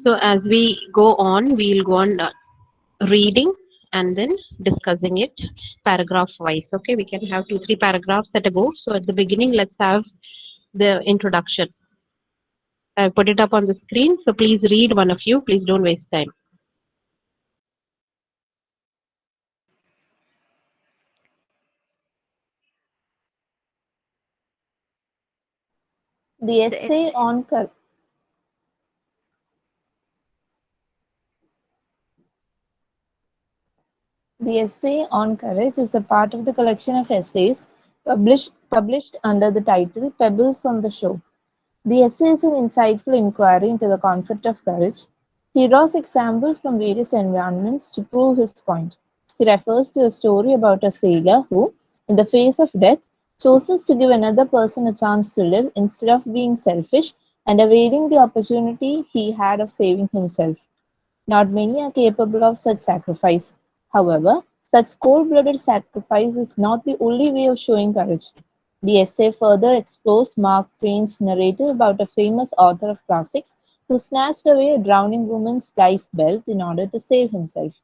So as we go on, we'll go on reading and then discussing it paragraph wise. Okay, we can have two, three paragraphs at a go. So at the beginning, let's have the introduction. I put it up on the screen. So please read, one of you. Please don't waste time. The essay on The essay on courage is a part of the collection of essays published under the title Pebbles on the Shore. The essay is an insightful inquiry into the concept of courage. He draws examples from various environments to prove his point. He refers to a story about a sailor who, in the face of death, chooses to give another person a chance to live instead of being selfish and availing the opportunity he had of saving himself. Not many are capable of such sacrifice. However, such cold-blooded sacrifice is not the only way of showing courage. The essay further explores Mark Twain's narrative about a famous author of classics who snatched away a drowning woman's life belt in order to save himself.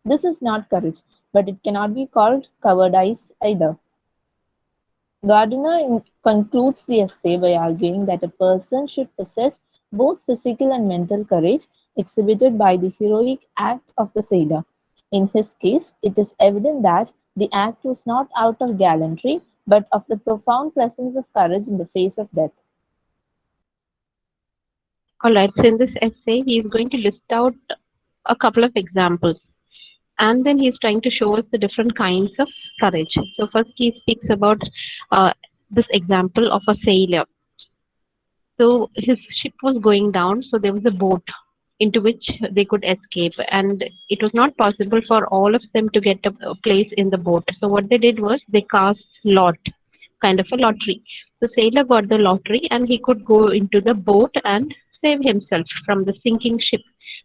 This is not courage, but it cannot be called cowardice either. Gardiner concludes the essay by arguing that a person should possess both physical and mental courage exhibited by the heroic act of the sailor. In his case, it is evident that the act was not out of gallantry, but of the profound presence of courage in the face of death. All right. So in this essay, he is going to list out a couple of examples. And then he's trying to show us the different kinds of courage. So first he speaks about uh, this example of a sailor. So his ship was going down, so there was a boat into which they could escape, and it was not possible for all of them to get a place in the boat. So what they did was they cast lot, kind of a lottery. So sailor got the lottery, and he could go into the boat and save himself from the sinking ship.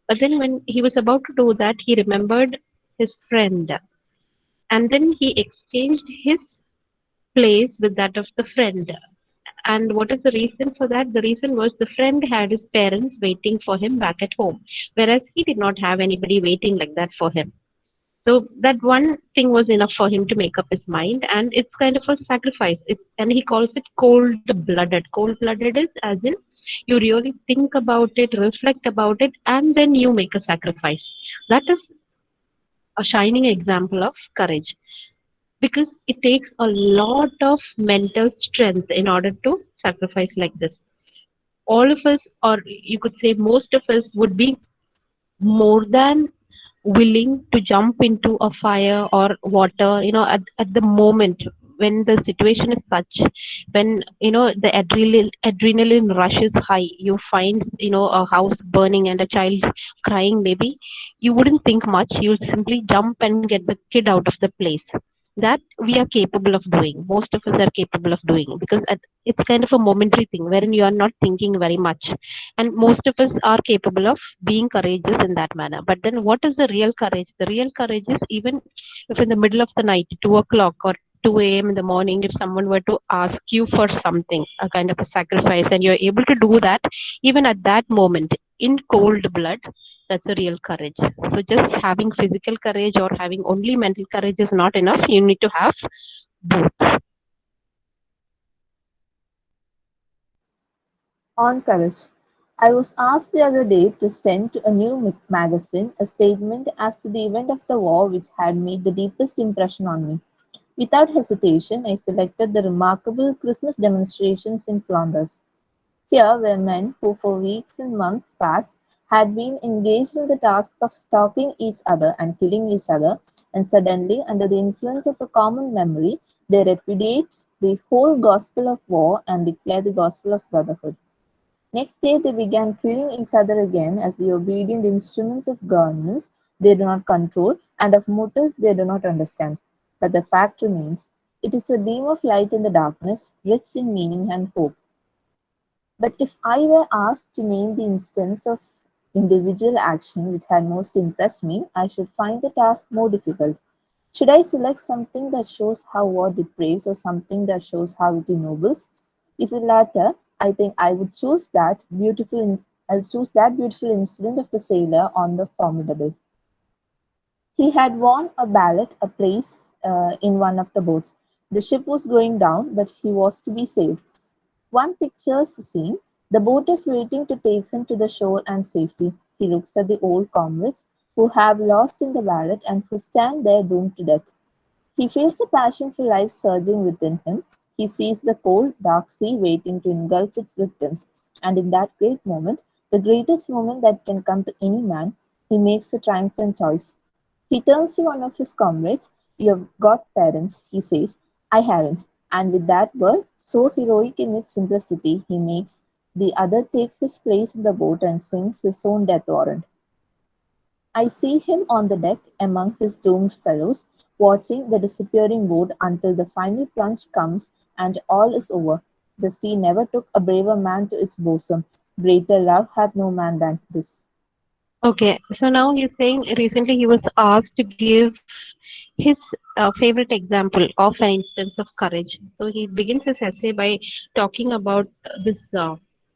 But then when he was about to do that, he remembered his friend, and then he exchanged his place with that of the friend. And what is the reason for that? The reason was the friend had his parents waiting for him back at home, whereas he did not have anybody waiting like that for him. So that one thing was enough for him to make up his mind, and it's kind of a sacrifice. And he calls it cold-blooded. Cold-blooded is as in you really think about it, reflect about it, and then you make a sacrifice. That is a shining example of courage, because it takes a lot of mental strength in order to sacrifice like this. All of us, or you could say most of us, would be more than willing to jump into a fire or water, at the moment when the situation is such, when the adrenaline rush is high, you find a house burning and a child crying, maybe you wouldn't think much, you'll simply jump and get the kid out of the place. That we are capable of doing, most of us are capable of doing, because it's kind of a momentary thing wherein you are not thinking very much, and most of us are capable of being courageous in that manner. But then what is the real courage? The real courage is, even if in the middle of the night, 2 o'clock or 2 a.m. in the morning, if someone were to ask you for something, a kind of a sacrifice, and you're able to do that even at that moment in cold blood, that's a real courage. So just having physical courage or having only mental courage is not enough. You need to have both. On courage. I was asked the other day to send to a new magazine a statement as to the event of the war which had made the deepest impression on me. Without hesitation, I selected the remarkable Christmas demonstrations in Flanders. Here were men who for weeks and months past had been engaged in the task of stalking each other and killing each other, and suddenly, under the influence of a common memory, they repudiate the whole gospel of war and declare the gospel of brotherhood. Next day, they began killing each other again as the obedient instruments of governments they do not control and of motives they do not understand. But the fact remains, it is a beam of light in the darkness, rich in meaning and hope. But if I were asked to name the instance of individual action which had most impressed me, I should find the task more difficult. Should I select something that shows how war depraves or something that shows how it ennobles? If the latter, I think I would choose that beautiful I'll choose that beautiful incident of the sailor on the Formidable. He had won a ballot, a place in one of the boats. The ship was going down, but he was to be saved. One pictures the scene. The boat is waiting to take him to the shore and safety. He looks at the old comrades who have lost in the ballot and who stand there doomed to death. He feels a passion for life surging within him. He sees the cold, dark sea waiting to engulf its victims, and in that great moment, the greatest moment that can come to any man, he makes a triumphant choice. He turns to one of his comrades. "You've got parents," he says. "I haven't." And with that word, so heroic in its simplicity, he makes the other take his place in the boat and sings his own death warrant. I see him on the deck among his doomed fellows, watching the disappearing boat until the final plunge comes and all is over. The sea never took a braver man to its bosom. Greater love hath no man than this. Okay, so now he's saying recently he was asked to give his favorite example of an instance of courage. So he begins his essay by talking about this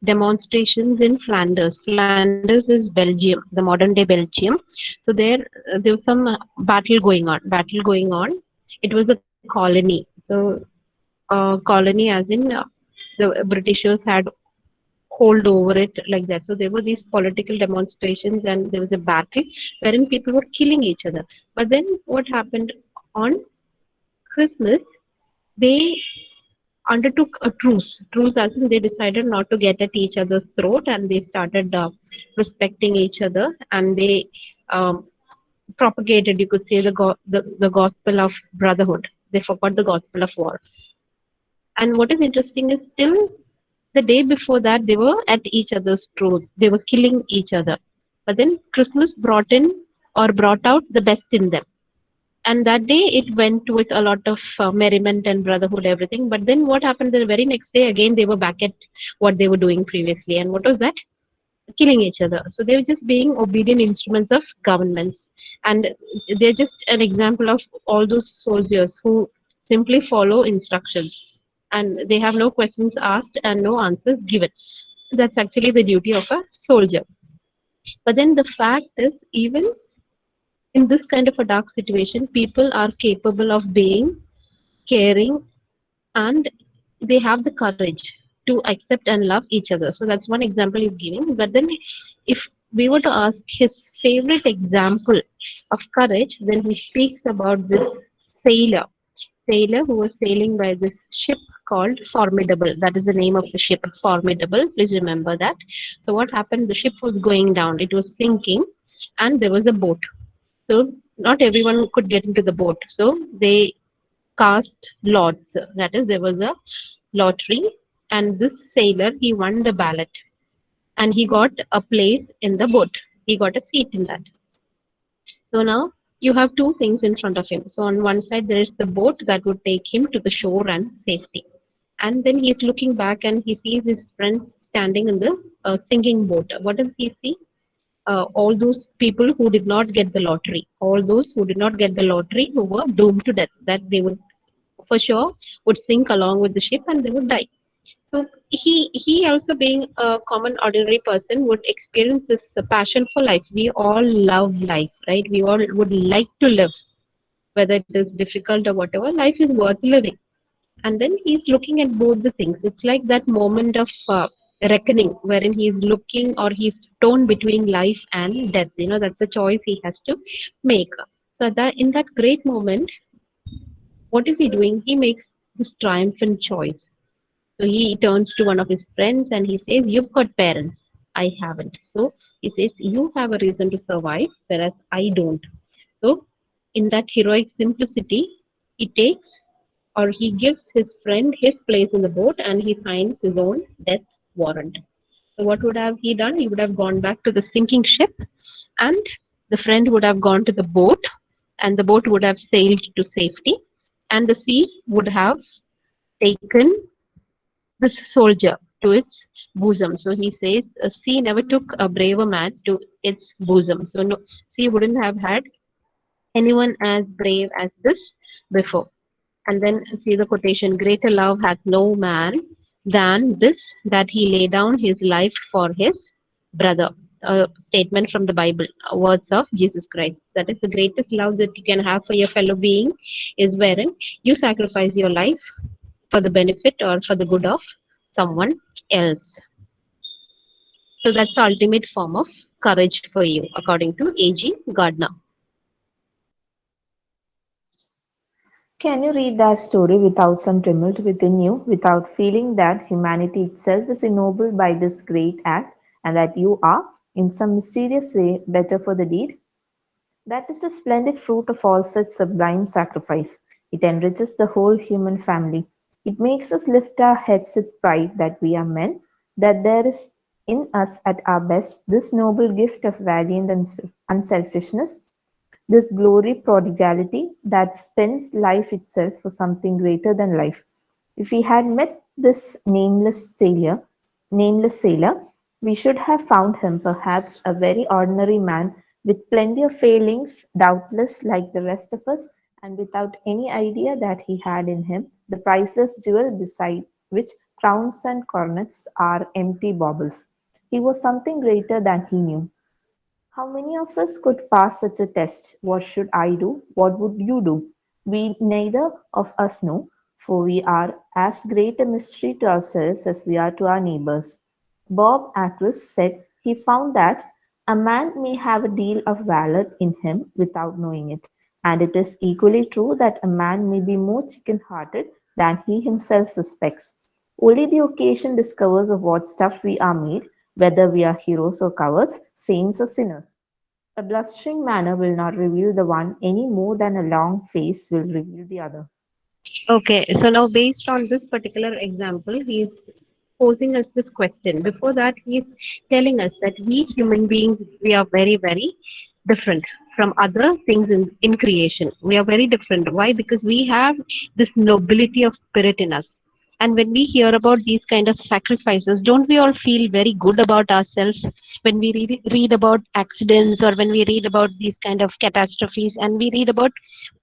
demonstrations in Flanders. Flanders is Belgium, the modern day Belgium. So there was some battle going on. Battle going on. It was a colony. So colony, as in the Britishers had hold over it like that. So there were these political demonstrations and there was a battle wherein people were killing each other. But then what happened on Christmas, they undertook a truce. Truce as in they decided not to get at each other's throat and they started respecting each other and they um, propagated, you could say, the gospel of brotherhood. They forgot the gospel of war. And what is interesting is still the day before that they were at each other's throat. They were killing each other. But then Christmas brought in or brought out the best in them. And that day it went with a lot of merriment and brotherhood, everything. But then what happened the very next day? Again, they were back at what they were doing previously. And what was that? Killing each other. So they were just being obedient instruments of governments. And they're just an example of all those soldiers who simply follow instructions and they have no questions asked and no answers given. That's actually the duty of a soldier. But then the fact is, even in this kind of a dark situation, people are capable of being caring and they have the courage to accept and love each other. So that's one example he's giving. But then, if we were to ask his favorite example of courage, then he speaks about this sailor, sailor who was sailing by this ship called Formidable. That is the name of the ship, Formidable. Please remember that. So what happened? The ship was going down. It was sinking, and there was a boat. So not everyone could get into the boat. So they cast lots. That is, there was a lottery, and this sailor he won the ballot, and he got a place in the boat. He got a seat in that. So now you have two things in front of him. So on one side there is the boat that would take him to the shore and safety, and then he is looking back and he sees his friends standing in the sinking boat. What does he see? All those people who did not get the lottery, all those who did not get the lottery, who were doomed to death, that they would for sure would sink along with the ship and they would die. So he also being a common ordinary person would experience this passion for life. We all love life, right? We all would like to live, whether it is difficult or whatever. Life is worth living. And then he's looking at both the things. It's like that moment of reckoning wherein he's looking or he's torn between life and death. You know, that's the choice he has to make. So that in that great moment, what is he doing? He makes this triumphant choice. So he turns to one of his friends and he says, "You've got parents. I haven't." So he says, "You have a reason to survive, whereas I don't." So in that heroic simplicity, he takes or he gives his friend his place in the boat and he signs his own death warrant. So what would have he done? He would have gone back to the sinking ship and the friend would have gone to the boat and the boat would have sailed to safety and the sea would have taken this soldier to its bosom. So he says, "A sea never took a braver man to its bosom." So no, sea wouldn't have had anyone as brave as this before. And then see the quotation: "Greater love hath no man than this, that he lay down his life for his brother. A statement from the Bible, words of Jesus Christ. That is the greatest love that you can have for your fellow being, is wherein you sacrifice your life for the benefit or for the good of someone else. So that's the ultimate form of courage for you, according to A.G. Gardner. Can you read that story without some tumult within you, without feeling that humanity itself is ennobled by this great act and that you are, in some mysterious way, better for the deed? That is the splendid fruit of all such sublime sacrifice. It enriches the whole human family. It makes us lift our heads with pride that we are men, that there is in us at our best this noble gift of valiant unselfishness, this glory prodigality that spends life itself for something greater than life. If we had met this nameless sailor, we should have found him perhaps a very ordinary man with plenty of failings, doubtless like the rest of us, and without any idea that he had in him the priceless jewel beside which crowns and coronets are empty baubles. He was something greater than he knew. How many of us could pass such a test? What should I do? What would you do? We neither of us know, for we are as great a mystery to ourselves as we are to our neighbors. Bob Acres said he found that a man may have a deal of valor in him without knowing it, and it is equally true that a man may be more chicken-hearted than he himself suspects. Only the occasion discovers of what stuff we are made, whether we are heroes or cowards, saints or sinners. A blustering manner will not reveal the one any more than a long face will reveal the other. Okay, so now based on this particular example, he is posing us this question. Before that, he is telling us that we human beings, we are very, very different from other things in creation. We are very different. Why? Because we have this nobility of spirit in us. And when we hear about these kind of sacrifices, don't we all feel very good about ourselves when we read about accidents, or when we read about these kind of catastrophes, and we read about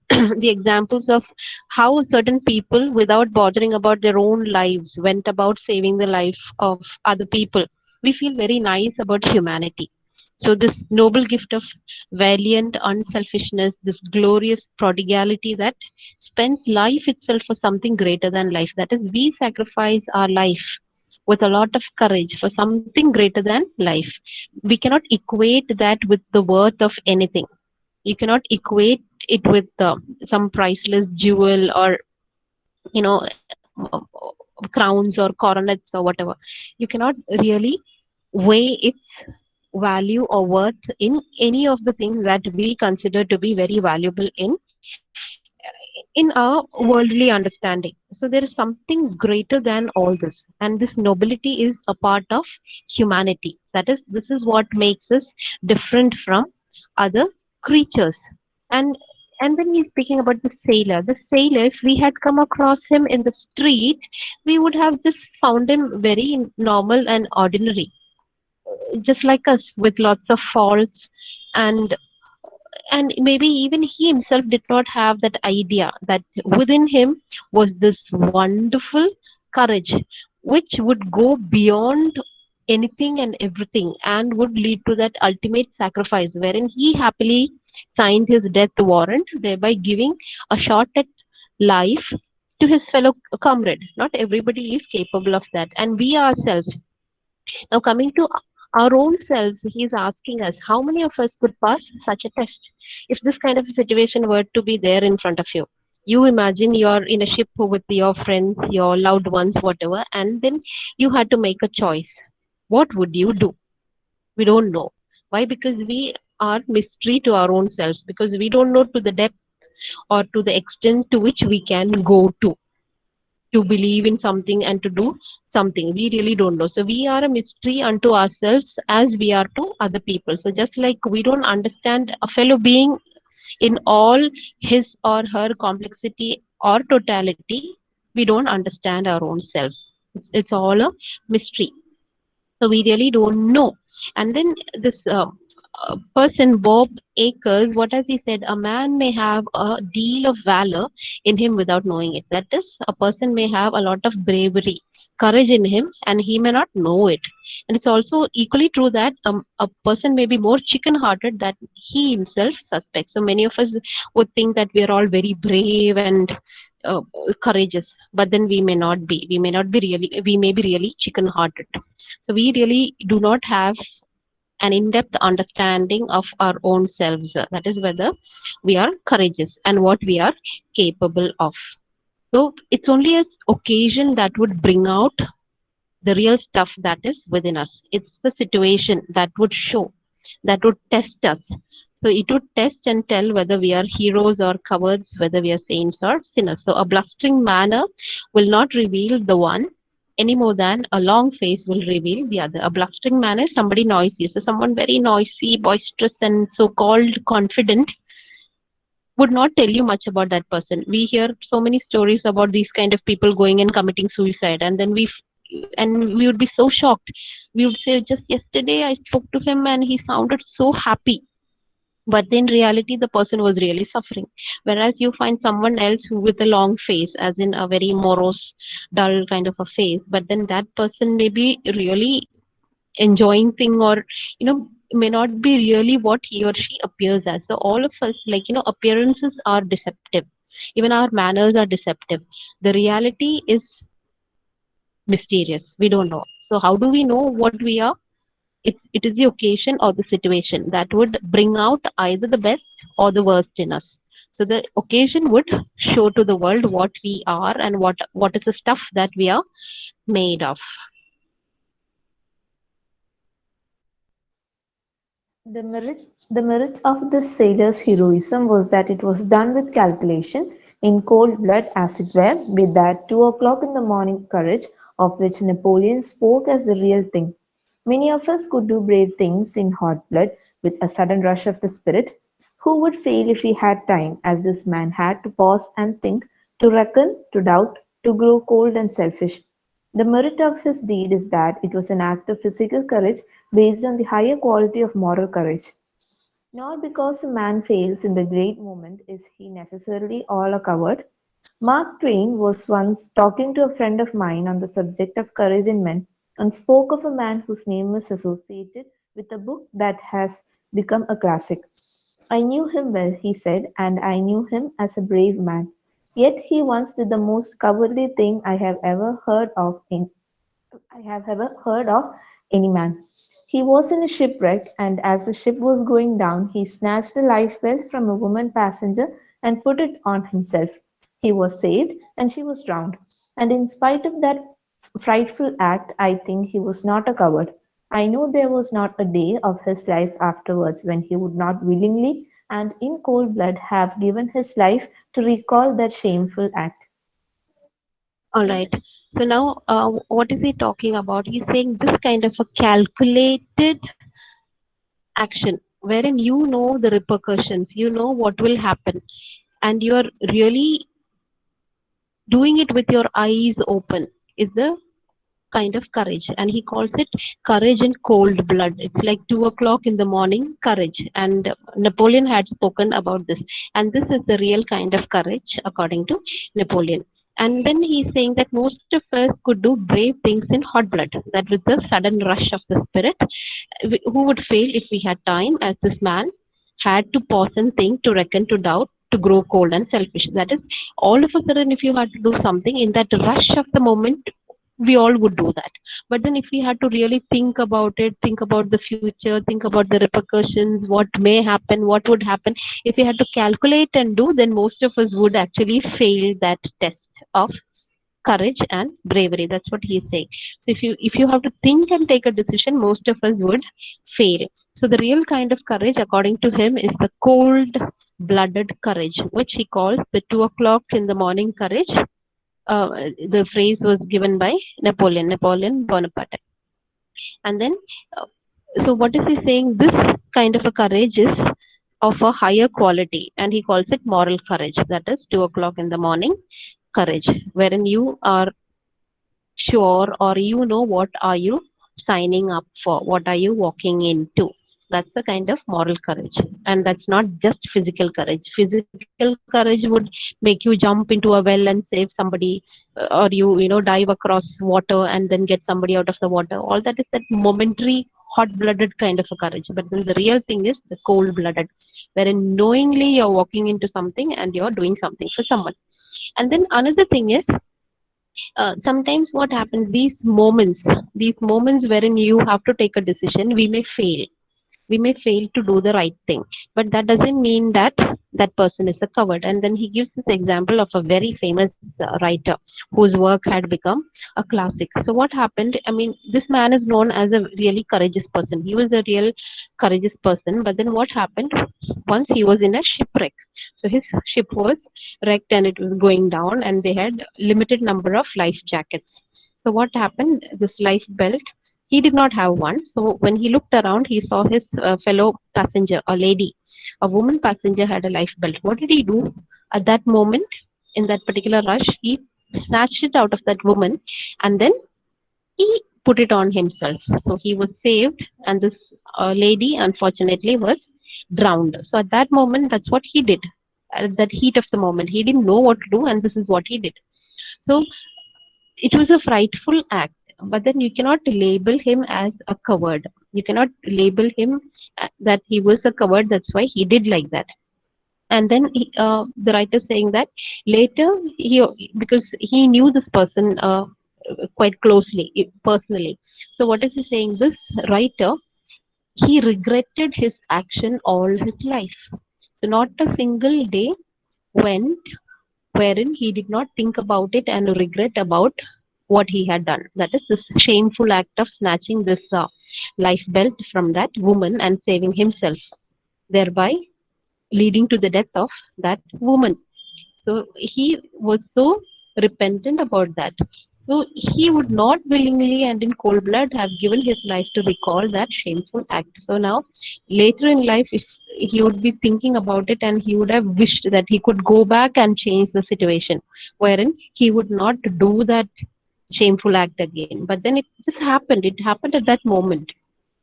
the examples of how certain people, without bothering about their own lives, went about saving the life of other people? We feel very nice about humanity. So this noble gift of valiant unselfishness, this glorious prodigality that spends life itself for something greater than life, that is, we sacrifice our life with a lot of courage for something greater than life. We cannot equate that with the worth of anything. You cannot equate it with some priceless jewel, or you know crowns or coronets or whatever. You cannot really weigh its value or worth in any of the things that we consider to be very valuable in our worldly understanding. So there is something greater than all this, and this nobility is a part of humanity. That is, this is what makes us different from other creatures. And and then he's speaking about the sailor. The sailor, if we had come across him in the street, we would have just found him very normal and ordinary, just like us, with lots of faults. And and maybe even he himself did not have that idea that within him was this wonderful courage, which would go beyond anything and everything, and would lead to that ultimate sacrifice wherein he happily signed his death warrant, thereby giving a shot at life to his fellow comrade. Not everybody is capable of that, and we ourselves, now, coming to our own selves, he's asking us how many of us could pass such a test if this kind of a situation were to be there in front of you. You imagine you're in a ship with your friends, your loved ones, whatever, and then you had to make a choice. What would you do? We don't know. Why? Because we are mystery to our own selves, because we don't know to the depth or to the extent to which we can go to believe in something and to do something. We really don't know. So we are a mystery unto ourselves as we are to other people. So just like we don't understand a fellow being in all his or her complexity or totality, we don't understand our own selves. It's all a mystery. So we really don't know. And then this person, Bob Akers, what has he said? A man may have a deal of valor in him without knowing it. That is, a person may have a lot of bravery, courage in him, and he may not know it. And it's also equally true that a person may be more chicken hearted than he himself suspects. So many of us would think that we are all very brave and uh, courageous, but then we may not be. We may not be really, we may be really chicken hearted. So we really do not have an in-depth understanding of our own selves. That is whether we are courageous and what we are capable of. So it's only an occasion that would bring out the real stuff that is within us. It's the situation that would show, that would test us. So it would test and tell whether we are heroes or cowards, whether we are saints or sinners. So a blustering manner will not reveal the one any more than a long face will reveal the other. A blustering man is somebody noisy. So someone very noisy, boisterous, and so-called confident would not tell you much about that person. We hear so many stories about these kind of people going and committing suicide, and then we would be so shocked. We would say, just yesterday I spoke to him and he sounded so happy. But in reality, the person was really suffering. Whereas you find someone else who with a long face, as in a very morose, dull kind of a face, but then that person may be really enjoying thing, or may not be really what he or she appears as. So all of us, like, appearances are deceptive. Even our manners are deceptive. The reality is mysterious. We don't know. So how do we know what we are? It is the occasion or the situation that would bring out either the best or the worst in us. So the occasion would show to the world what we are and what is the stuff that we are made of. The merit of this sailor's heroism was that it was done with calculation, in cold blood as it were, with that 2 o'clock in the morning courage of which Napoleon spoke as the real thing. Many of us could do brave things in hot blood, with a sudden rush of the spirit. Who would fail if he had time, as this man had, to pause and think, to reckon, to doubt, to grow cold and selfish? The merit of his deed is that it was an act of physical courage based on the higher quality of moral courage. Not because a man fails in the great moment is he necessarily all a coward. Mark Twain was once talking to a friend of mine on the subject of courage in men, and spoke of a man whose name was associated with a book that has become a classic. I knew him well, he said, and I knew him as a brave man. Yet he once did the most cowardly thing I have ever heard of any man. He was in a shipwreck, and as the ship was going down, he snatched a lifebelt from a woman passenger and put it on himself. He was saved, and she was drowned. And in spite of that frightful act, I think he was not a coward. I know there was not a day of his life afterwards when he would not willingly and in cold blood have given his life to recall that shameful act. All right. So now, what is he talking about? He's saying this kind of a calculated action, wherein you know the repercussions, you know what will happen, and you're really doing it with your eyes open, is the kind of courage. And he calls it courage in cold blood. It's like 2 o'clock in the morning courage. And Napoleon had spoken about this. And this is the real kind of courage, according to Napoleon. And then he's saying that most of us could do brave things in hot blood, that with the sudden rush of the spirit, who would fail if we had time, as this man had to pause and think, to reckon, to doubt, to grow cold and selfish. That is, all of a sudden, if you had to do something in that rush of the moment, we all would do that. But then if we had to really think about it, think about the future, think about the repercussions, what may happen, what would happen, if we had to calculate and do, then most of us would actually fail that test of courage and bravery. That's what he's saying. So if you have to think and take a decision, most of us would fail. So the real kind of courage, according to him, is the cold blooded courage, which he calls the 2 o'clock in the morning courage. The phrase was given by Napoleon Bonaparte. And then, uh, so what is he saying? This kind of a courage is of a higher quality, and he calls it moral courage. That is 2 o'clock in the morning courage, wherein you are sure, or what are you signing up for, what are you walking into. That's a kind of moral courage. And that's not just physical courage. Physical courage would make you jump into a well and save somebody, or you know, dive across water and then get somebody out of the water. All that is that momentary, hot blooded kind of a courage. But then the real thing is the cold blooded, wherein knowingly you're walking into something and you're doing something for someone. And then another thing is, sometimes what happens, these moments wherein you have to take a decision, we may fail to do the right thing, but that doesn't mean that that person is a coward. And then he gives this example of a very famous writer whose work had become a classic. So what happened, I mean, this man is known as a really courageous person. He was a real courageous person, but then what happened, once he was in a shipwreck. So his ship was wrecked and it was going down, and they had limited number of life jackets. So what happened, this life belt, he did not have one. So when he looked around, he saw his fellow passenger, a lady, a woman passenger, had a life belt. What did he do at that moment? In that particular rush, he snatched it out of that woman, and then he put it on himself. So he was saved, and this lady, unfortunately, was drowned. So at that moment, that's what he did. At that heat of the moment, he didn't know what to do, and this is what he did. So it was a frightful act, but then you cannot label him as a coward. You cannot label him that he was a coward, that's why he did like that. And then the writer saying that later, because he knew this person quite closely, personally. So what is he saying, this writer, he regretted his action all his life. So not a single day went wherein he did not think about it and regret about what he had done. That is this shameful act of snatching this life belt from that woman and saving himself, thereby leading to the death of that woman. So he was so repentant about that. So he would not willingly and in cold blood have given his life to recall that shameful act. So now, later in life, if he would be thinking about it, and he would have wished that he could go back and change the situation, wherein he would not do that shameful act again. But then it just happened. It happened at that moment,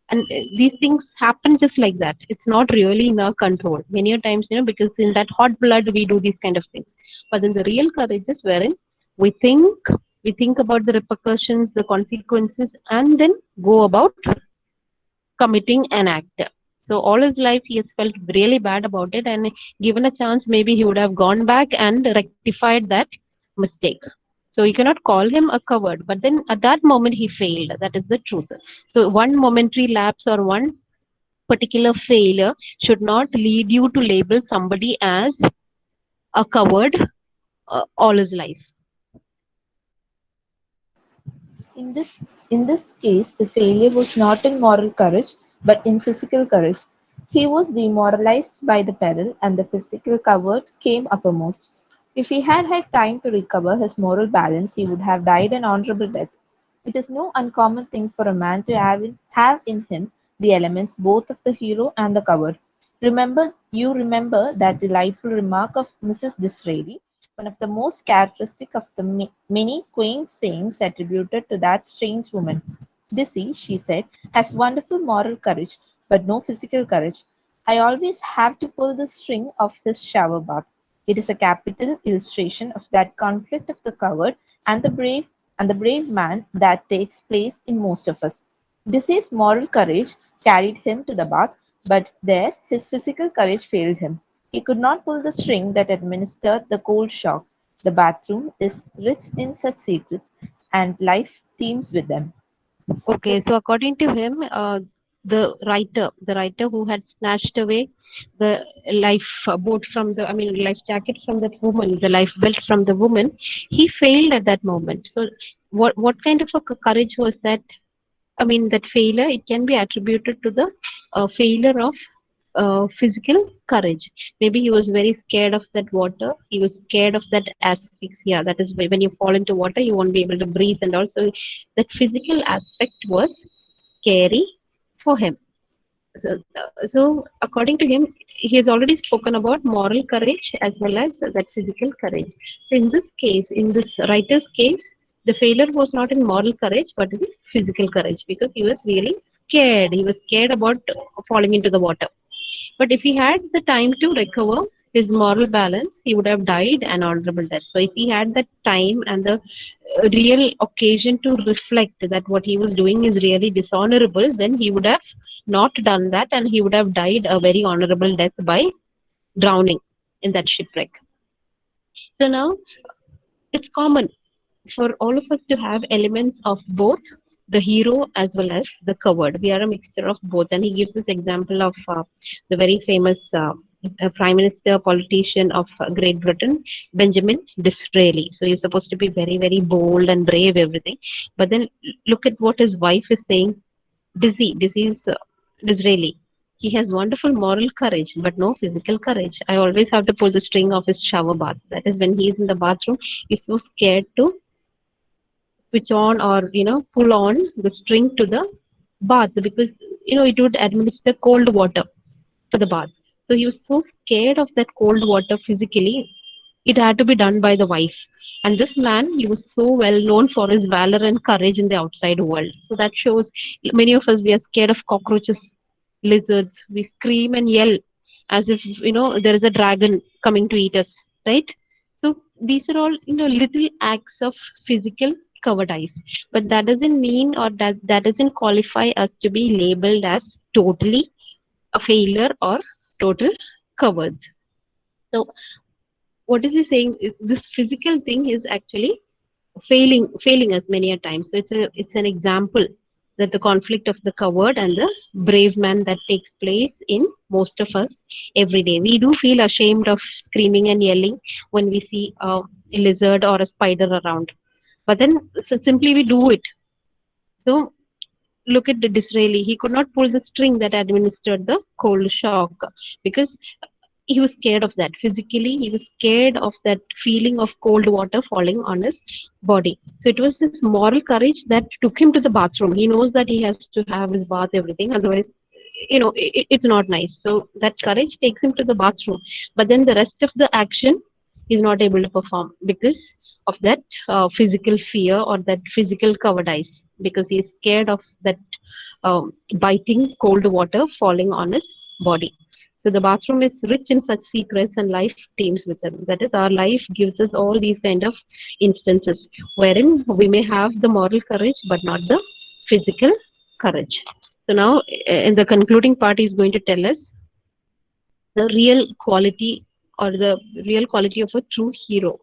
and these things happen just like that. It's not really in our control many a times, you know, because in that hot blood we do these kind of things. But then the real courage is wherein we think we think about the repercussions, the consequences, and then go about committing an act. So all his life he has felt really bad about it, and given a chance, maybe he would have gone back and rectified that mistake. So you cannot call him a coward, but then at that moment he failed. That is the truth. So one momentary lapse or one particular failure should not lead you to label somebody as a coward all his life. In this case, the failure was not in moral courage, but in physical courage. He was demoralized by the peril, and the physical coward came uppermost. If he had had time to recover his moral balance, he would have died an honorable death. It is no uncommon thing for a man to have in him the elements both of the hero and the coward. Remember that delightful remark of Mrs. Disraeli, one of the most characteristic of the many quaint sayings attributed to that strange woman. Dissy, she said, has wonderful moral courage, but no physical courage. I always have to pull the string of his shower bath. It is a capital illustration of that conflict of the coward and the brave man that takes place in most of us. Dissy's moral courage carried him to the bath, but there his physical courage failed him. He could not pull the string that administered the cold shock. The bathroom is rich in such secrets, and life teems with them. Okay, so according to him, the writer who had snatched away the life boat from the, I mean, life jacket from that woman, the life belt from the woman, he failed at that moment. So, what kind of a courage was that? I mean, that failure, it can be attributed to the failure of physical courage. Maybe he was very scared of that water. He was scared of that asphyxia. That is when you fall into water, you won't be able to breathe, and also that physical aspect was scary for him. So according to him, he has already spoken about moral courage as well as that physical courage. So in this case, in this writer's case, the failure was not in moral courage but in physical courage, because he was really scared. He was scared about falling into the water. But if he had the time to recover his moral balance, he would have died an honorable death. So if he had the time and the real occasion to reflect that what he was doing is really dishonorable, then he would have not done that and he would have died a very honorable death by drowning in that shipwreck. So now it's common for all of us to have elements of both the hero as well as the coward. We are a mixture of both. And he gives this example of the very famous prime minister, politician of Great Britain, Benjamin Disraeli. So he's supposed to be very, very bold and brave, everything. But then look at what his wife is saying. Dizzy is Disraeli. He has wonderful moral courage, but no physical courage. I always have to pull the string of his shower bath. That is when he is in the bathroom, he's so scared to switch on or pull on the string to the bath because it would administer cold water to the bath. So he was so scared of that cold water physically, it had to be done by the wife. And this man, he was so well known for his valor and courage in the outside world. So that shows many of us, we are scared of cockroaches, lizards. We scream and yell as if there is a dragon coming to eat us, right? So these are all little acts of physical cowardice, but that doesn't mean or that doesn't qualify us to be labeled as totally a failure or total cowards. So what is he saying? This physical thing is actually failing us many a time. So it's an example that the conflict of the coward and the brave man that takes place in most of us every day. We do feel ashamed of screaming and yelling when we see a lizard or a spider around, but then simply we do it. So look at the Disraeli. He could not pull the string that administered the cold shock because he was scared of that. Physically, he was scared of that feeling of cold water falling on his body. So it was this moral courage that took him to the bathroom. He knows that he has to have his bath, everything. Otherwise, it's not nice. So that courage takes him to the bathroom. But then the rest of the action he's not able to perform because of that physical fear or that physical cowardice because he's scared of that biting cold water falling on his body. So the bathroom is rich in such secrets and life teems with them. That is, our life gives us all these kind of instances wherein we may have the moral courage but not the physical courage. So now in the concluding part, he's going to tell us the real quality or the real quality of a true hero.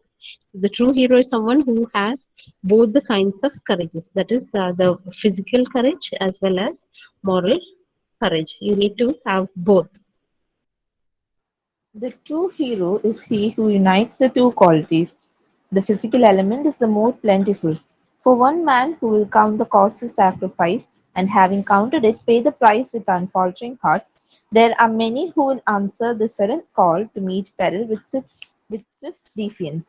So the true hero is someone who has both the kinds of courages. That is the physical courage as well as moral courage. You need to have both. The true hero is he who unites the two qualities. The physical element is the more plentiful. For one man who will count the cost of sacrifice, and having counted it, pay the price with unfaltering heart, there are many who will answer the sudden call to meet peril with swift defiance.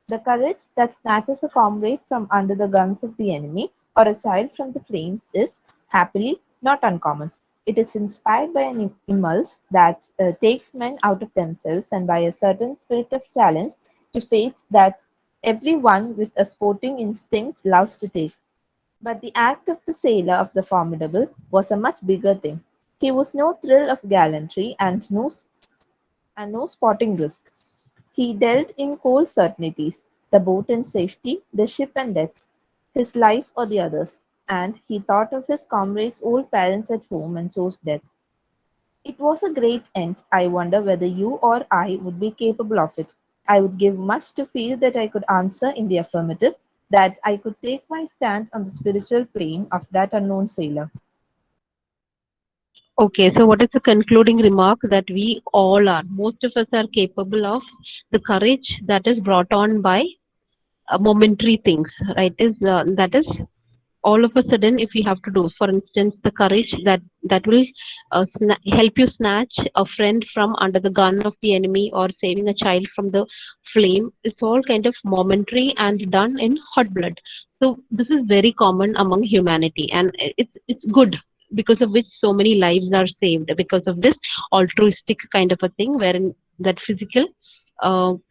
The courage that snatches a comrade from under the guns of the enemy, or a child from the flames, is, happily, not uncommon. It is inspired by an impulse that takes men out of themselves and by a certain spirit of challenge to fates that every one with a sporting instinct loves to take. But the act of the sailor of the Formidable was a much bigger thing. He was no thrill of gallantry and no sporting risk. He dealt in cold certainties, the boat and safety, the ship and death, his life or the others, and he thought of his comrades' old parents at home and chose death. It was a great end. I wonder whether you or I would be capable of it. I would give much to feel that I could answer in the affirmative, that I could take my stand on the spiritual plane of that unknown sailor. Okay, so what is the concluding remark that we all are? Most of us are capable of the courage that is brought on by momentary things, right? Is that is all of a sudden if we have to do, for instance, the courage that will help you snatch a friend from under the gun of the enemy or saving a child from the flame. It's all kind of momentary and done in hot blood. So this is very common among humanity, and it's good, because of which so many lives are saved because of this altruistic kind of a thing wherein that physical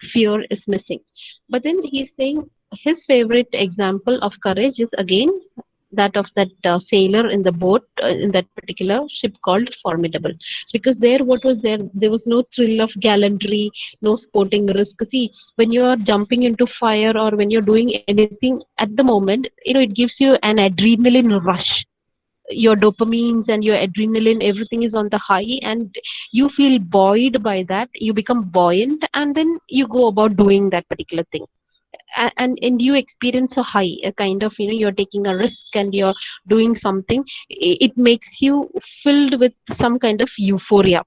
fear is missing. But then he's saying his favorite example of courage is again that of that sailor in the boat in that particular ship called Formidable. Because there, what was there? There was no thrill of gallantry, no sporting risk. See, when you are jumping into fire or when you're doing anything at the moment, it gives you an adrenaline rush. Your dopamines and your adrenaline, everything is on the high, and you feel buoyed by that. You become buoyant, and then you go about doing that particular thing. And you experience a high, a kind of, you're taking a risk and you're doing something. It makes you filled with some kind of euphoria.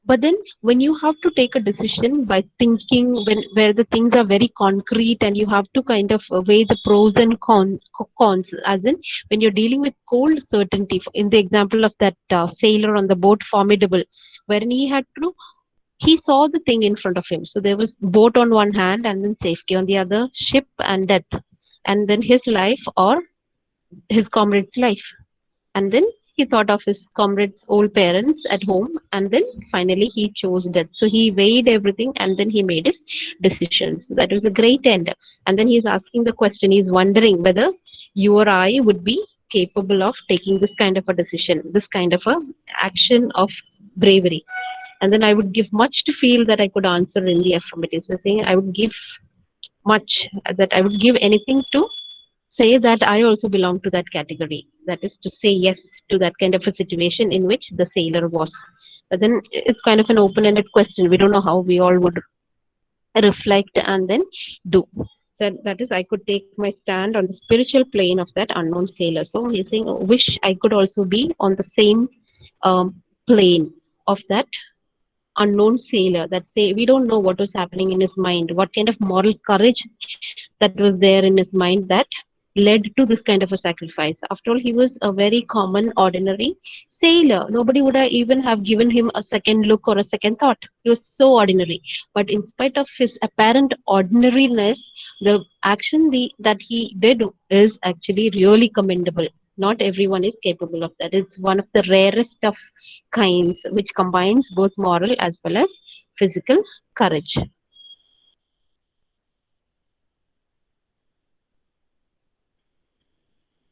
But then when you have to take a decision by thinking, when where the things are very concrete and you have to kind of weigh the pros and cons, as in when you're dealing with cold certainty, in the example of that sailor on the boat Formidable, wherein he saw the thing in front of him. So there was boat on one hand and then safety on the other, ship and death, and then his life or his comrade's life. And then he thought of his comrade's old parents at home, and then finally he chose death. So he weighed everything and then he made his decision. So that was a great end. And then he's asking the question, he's wondering whether you or I would be capable of taking this kind of a decision, this kind of a action of bravery. And then I would give much to feel that I could answer in the affirmative. So saying I would give much, that I would give anything to say that I also belong to that category. That is to say yes to that kind of a situation in which the sailor was. But then it's kind of an open-ended question. We don't know how we all would reflect and then do. So that is, I could take my stand on the spiritual plane of that unknown sailor. So he's saying, wish I could also be on the same plane of that unknown sailor. That say, we don't know what was happening in his mind, what kind of moral courage that was there in his mind that led to this kind of a sacrifice. After all, he was a very common, ordinary sailor. Nobody would have even have given him a second look or a second thought. He was so ordinary. But in spite of his apparent ordinariness, the action that he did is actually really commendable. Not everyone is capable of that. It's one of the rarest of kinds which combines both moral as well as physical courage.